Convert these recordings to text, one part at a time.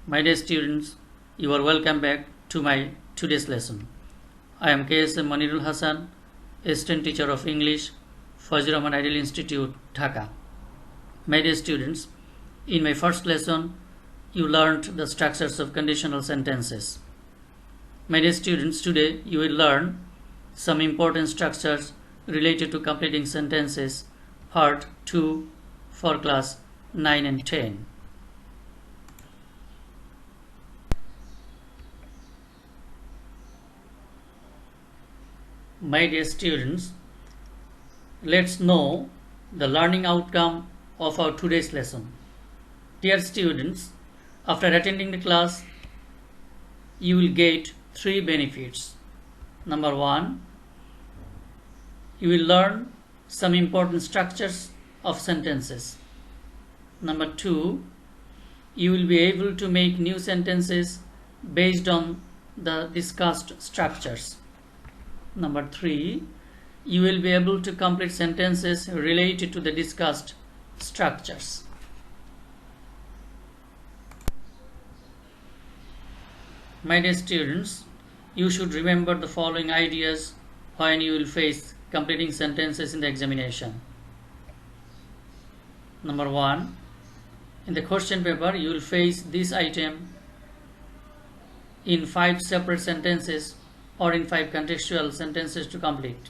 My dear students, you are welcome back to my today's lesson. I am KSM Monirul Hasan, Assistant Teacher of English, Fazil Rahman Ideal Institute, Dhaka. My dear students, in my first lesson, you learned the structures of conditional sentences. My dear students, today you will learn some important structures related to completing sentences, part 2 for class 9 and 10. My dear students, let's know the learning outcome of our today's lesson. Dear students, after attending the class, you will get 3 benefits. Number 1, you will learn some important structures of sentences. Number 2, you will be able to make new sentences based on the discussed structures. Number 3, you will be able to complete sentences related to the discussed structures. My dear students, you should remember the following ideas when you will face completing sentences in the examination. Number 1, in the question paper, you will face this item in 5 separate sentences or in 5 contextual sentences to complete.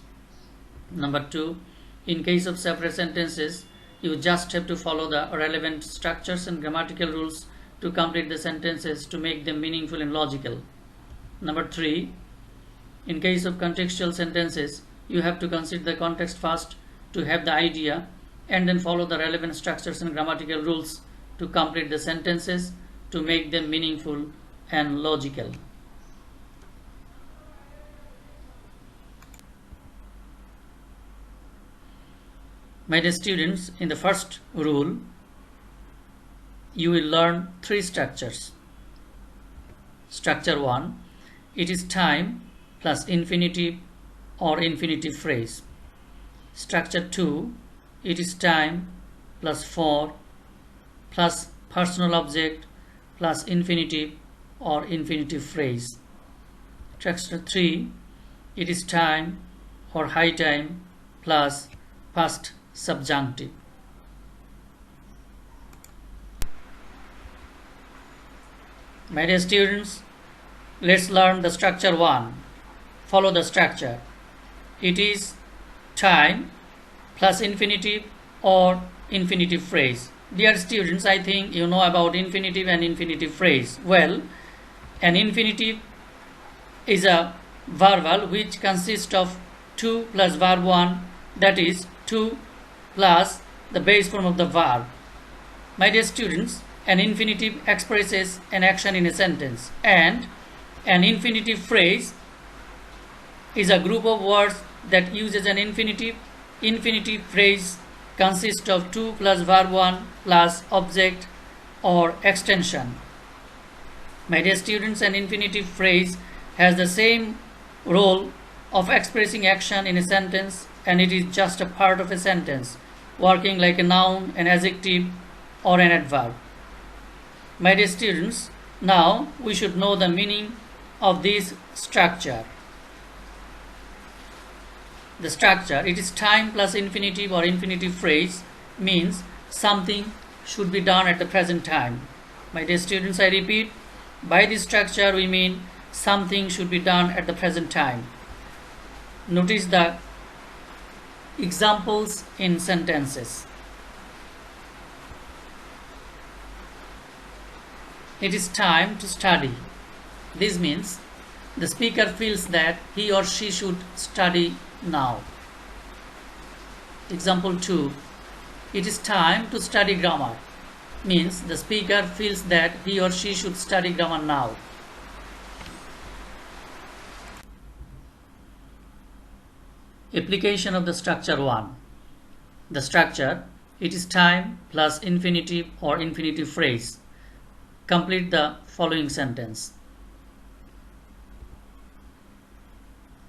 Number 2, in case of separate sentences, you just have to follow the relevant structures and grammatical rules to complete the sentences to make them meaningful and logical. Number 3, in case of contextual sentences, you have to consider the context first to have the idea and then follow the relevant structures and grammatical rules to complete the sentences to make them meaningful and logical. My dear students, in the first rule, you will learn 3 structures. Structure 1, it is time plus infinitive or infinitive phrase. Structure 2, it is time plus for plus personal object plus infinitive or infinitive phrase. Structure 3, it is time or high time plus past subjunctive. My dear students, let's learn the structure 1. Follow the structure. It is time plus infinitive or infinitive phrase. Dear students, I think you know about infinitive and infinitive phrase. Well, an infinitive is a verbal which consists of 2 plus verb 1, that is 2 plus the base form of the verb. My dear students, an infinitive expresses an action in a sentence, and an infinitive phrase is a group of words that uses an infinitive. Infinitive phrase consists of 2 plus verb 1 plus object or extension. My dear students, an infinitive phrase has the same role of expressing action in a sentence, and it is just a part of a sentence, working like a noun, an adjective, or an adverb. My dear students, now we should know the meaning of this structure. The structure, it is time plus infinitive or infinitive phrase, means something should be done at the present time. My dear students, I repeat, by this structure we mean something should be done at the present time. Notice the examples in sentences. It is time to study. This means the speaker feels that he or she should study now. Example 2, it is time to study grammar, means the speaker feels that he or she should study grammar now. Application of the structure 1. The structure, it is time plus infinitive or infinitive phrase. Complete the following sentence.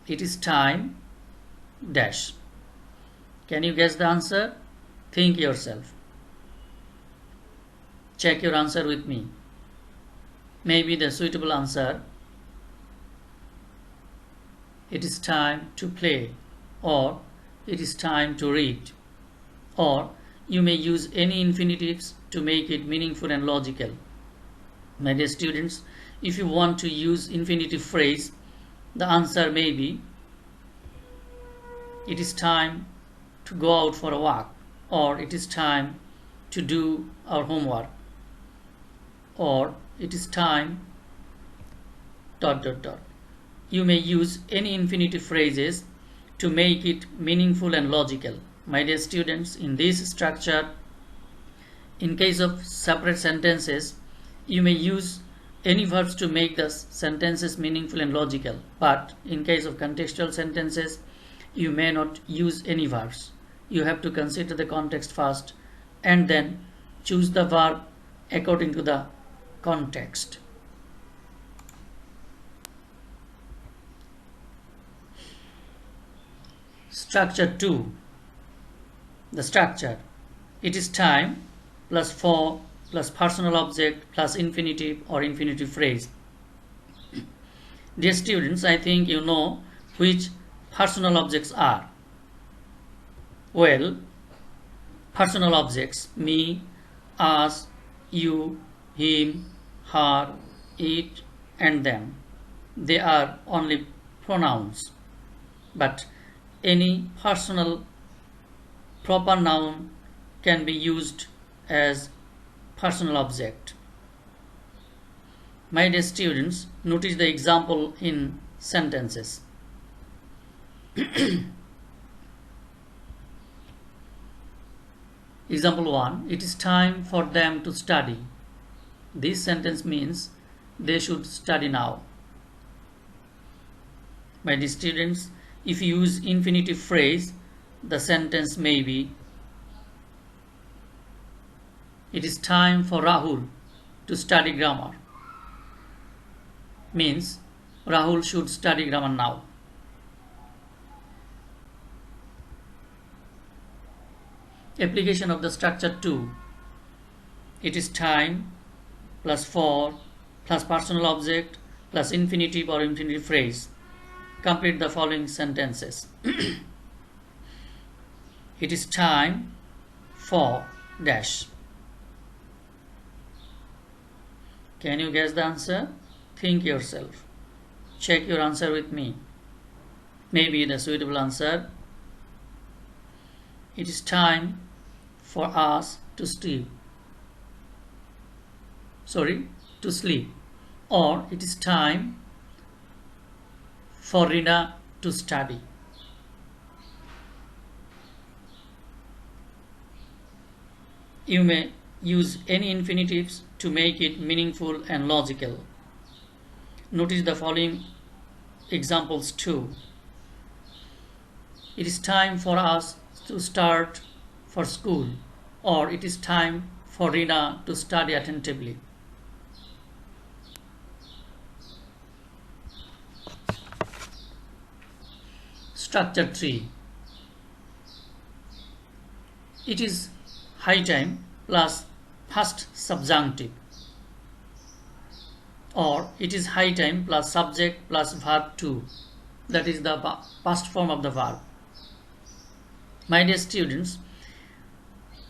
It is time dash. Can you guess the answer? Think yourself. Check your answer with me. Maybe the suitable answer, it is time to play, or it is time to read, or you may use any infinitives to make it meaningful and logical. My dear students, if you want to use infinitive phrase, the answer may be, it is time to go out for a walk, or it is time to do our homework, or it is time ... You may use any infinitive phrases to make it meaningful and logical. My dear students, in this structure, in case of separate sentences, you may use any verbs to make the sentences meaningful and logical, but in case of contextual sentences, you may not use any verbs. You have to consider the context first and then choose the verb according to the context. Structure 2. The structure. It is time plus for plus personal object plus infinitive or infinitive phrase. Dear students, I think you know which personal objects are. Well, personal objects, me, us, you, him, her, it, and them. They are only pronouns. But any personal proper noun can be used as personal object. My dear students, notice the example in sentences. Example 1. It is time for them to study. This sentence means they should study now. My dear students, if you use infinitive phrase, the sentence may be, it is time for Rahul to study grammar. Means Rahul should study grammar now. Application of the structure 2. It is time plus for plus personal object plus infinitive or infinitive phrase. Complete the following sentences. It is time for dash. Can you guess the answer? Think yourself. Check your answer with me. Maybe the suitable answer, it is time for us to sleep. To sleep. Or it is time for Rina to study. You may use any infinitives to make it meaningful and logical. Notice the following examples too. It is time for us to start for school, or it is time for Rina to study attentively. Structure 3. It is high time plus past subjunctive, or it is high time plus subject plus verb 2. That is the past form of the verb. My dear students,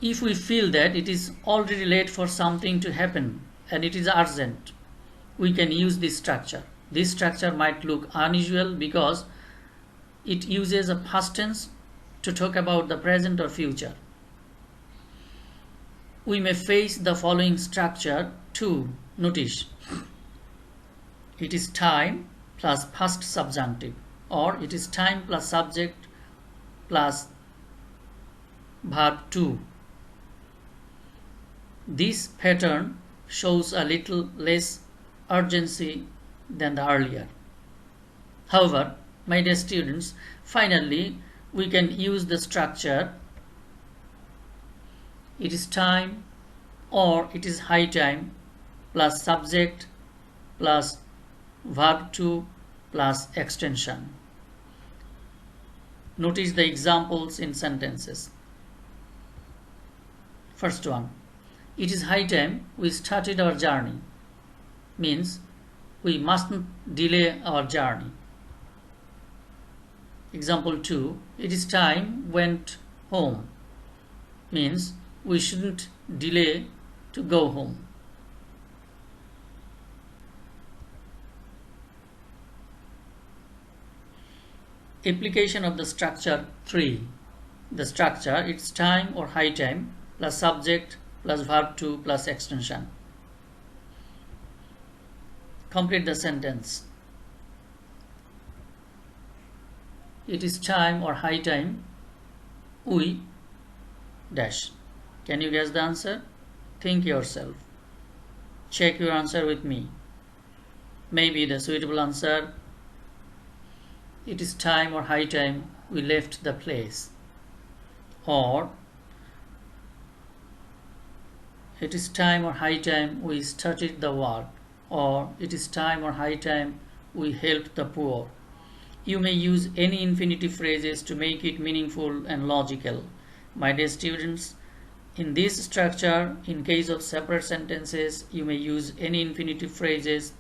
if we feel that it is already late for something to happen and it is urgent, we can use this structure. This structure might look unusual because it uses a past tense to talk about the present or future. We may face the following structure too. Notice, it is time plus past subjunctive, or it is time plus subject plus verb 2. This pattern shows a little less urgency than the earlier. However, my dear students, finally we can use the structure, it is time or it is high time plus subject plus verb 2 plus extension. Notice the examples in sentences. First one, it is high time we started our journey. means we mustn't delay our journey. Example 2, it is time went home means we shouldn't delay to go home. Application of the structure 3. The structure, it's time or high time plus subject plus verb 2 plus extension. Complete the sentence. It is time or high time we dash. Can you guess the answer? Think yourself. Check your answer with me. Maybe the suitable answer, it is time or high time we left the place, or it is time or high time we started the work, or it is time or high time we helped the poor. You may use any infinitive phrases to make it meaningful and logical. My dear students, in this structure, in case of separate sentences, you may use any infinitive phrases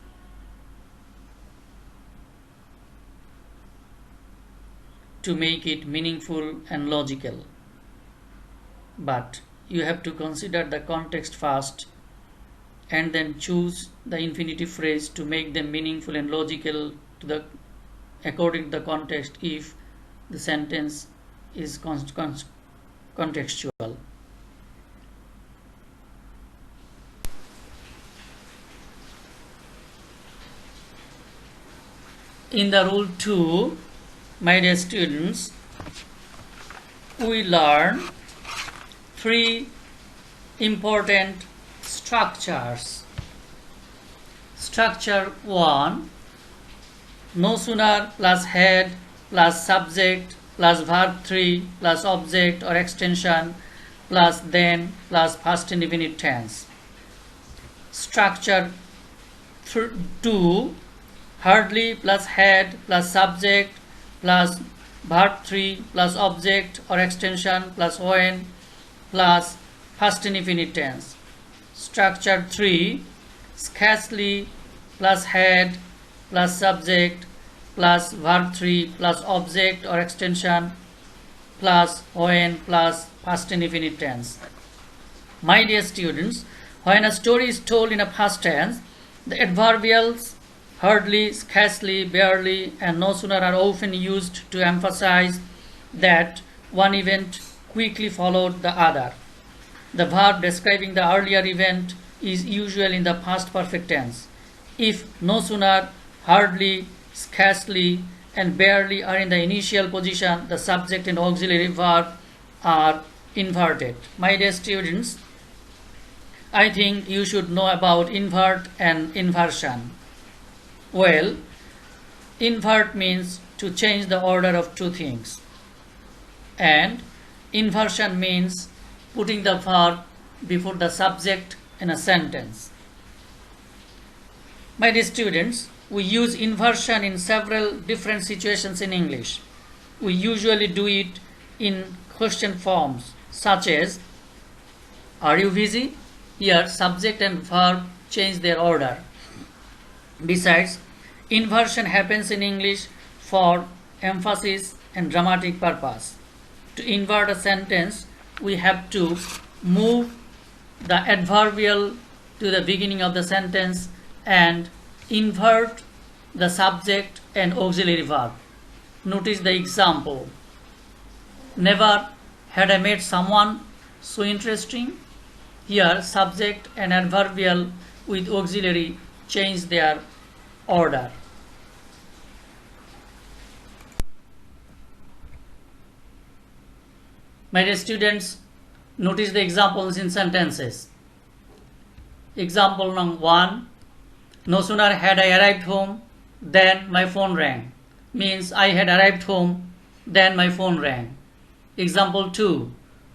to make it meaningful and logical. But you have to consider the context first and then choose the infinitive phrase to make them meaningful and logical according to the context if the sentence is contextual. In the rule 2, my dear students, we learn 3 important structures. Structure 1, no sooner plus head plus subject plus verb 3 plus object or extension plus then plus past indefinite tense. Structure 2, hardly plus head plus subject plus verb 3 plus object or extension plus when plus past indefinite tense. Structure 3, scarcely plus head plus subject plus verb 3 plus object or extension plus when plus past indefinite tense. My dear students, when a story is told in a past tense, the adverbials hardly, scarcely, barely, and no sooner are often used to emphasize that one event quickly followed the other. The verb describing the earlier event is usually in the past perfect tense. If no sooner, hardly, scarcely, and barely are in the initial position, the subject and auxiliary verb are inverted. My dear students, I think you should know about invert and inversion. Well, invert means to change the order of 2 things, and inversion means putting the verb before the subject in a sentence. My dear students, we use inversion in several different situations in English. We usually do it in question forms such as, are you busy? Here subject and verb change their order. Besides, inversion happens in English for emphasis and dramatic purpose. To invert a sentence, we have to move the adverbial to the beginning of the sentence and invert the subject and auxiliary verb. Notice the example. Never had I met someone so interesting. Here subject and adverbial with auxiliary change their order. My dear students, notice the examples in sentences. Example number 1, no sooner had I arrived home than my phone rang. Means I had arrived home, then my phone rang. Example 2,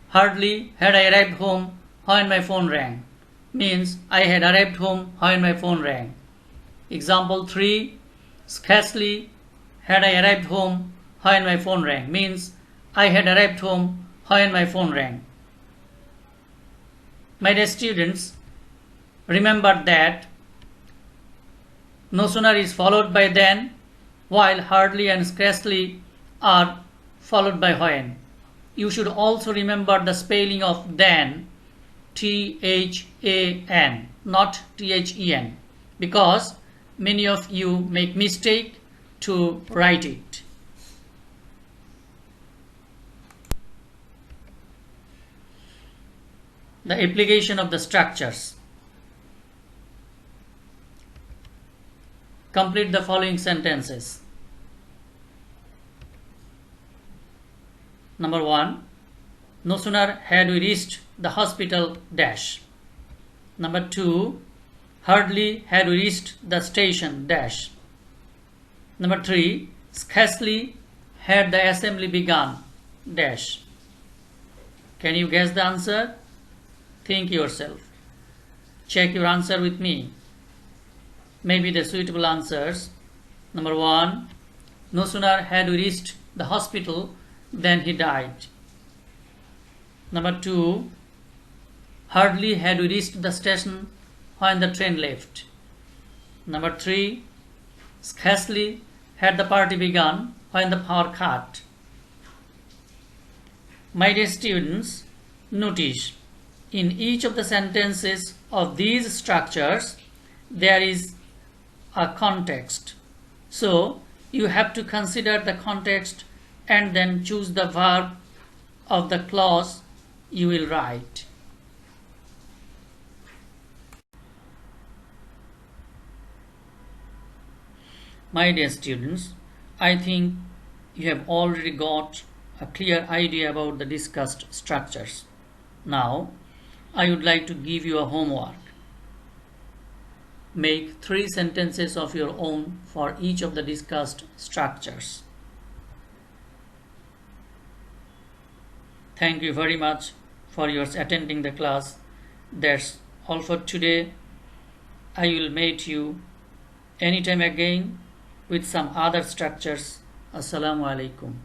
hardly had I arrived home when my phone rang. Means I had arrived home when my phone rang. Example 3, scarcely had I arrived home when my phone rang. Means I had arrived home when my phone rang. My dear students, remember that No sooner is followed by than, while hardly and scarcely are followed by when. You should also remember the spelling of than, T-H-A-N, not T-H-E-N, because many of you make mistake to write it. The application of the structures. Complete the following sentences. Number 1. No sooner had we reached the hospital dash. Number 2. Hardly had we reached the station dash. Number 3. Scarcely had the assembly begun dash. Can you guess the answer? Think yourself. Check your answer with me. Maybe the suitable answers. Number 1. No sooner had we reached the hospital than he died. Number 2. Hardly had we reached the station when the train left. Number 3. Scarcely had the party begun when the power cut. My dear students, notice in each of the sentences of these structures there is a context. So you have to consider the context and then choose the verb of the clause you will write. My dear students, I think you have already got a clear idea about the discussed structures. Now, I would like to give you a homework. Make 3 sentences of your own for each of the discussed structures. Thank you very much for your attending the class. That's all for today. I will meet you anytime again with some other structures. Assalamu alaikum.